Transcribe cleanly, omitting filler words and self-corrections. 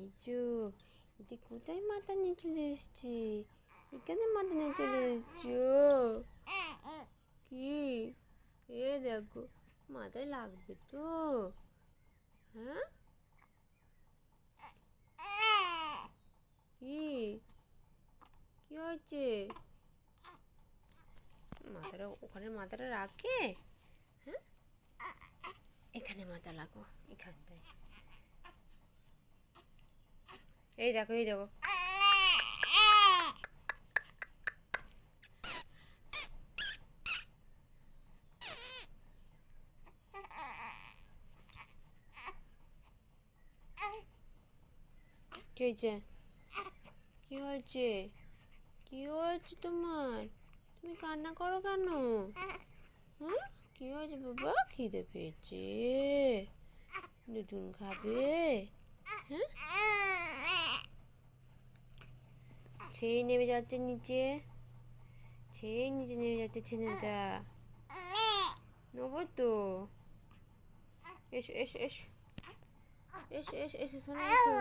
এই যে এতে কোথায় মাথা নিয়ে চলে এসছে? এখানে মাথা নিয়ে চলে এসছো কি? এ দেখো, মাথায় লাগবে তো? হ্যাঁ, কি কি হয়েছে? মাথাটা ওখানে মাথাটা রাখে? হ্যাঁ, এখানে মাথা লাগো, এখানটায়। এই দেখো, এই দেখো। কি হয়েছে? কি হয়েছে? কি হয়েছে তোমার? তুমি কান্না করো কেন? হ্যাঁ, কি হয়েছে বাবা? খিদে পেয়েছে? দুধুন খাবে? হ্যাঁ, সেই নেমে যাচ্ছে নিচে, সেই নিচে নেমে যাচ্ছে ছেলেটা। নেবো তো। এসো এসো এসো, এসো এসো এসো, শোনো এসো।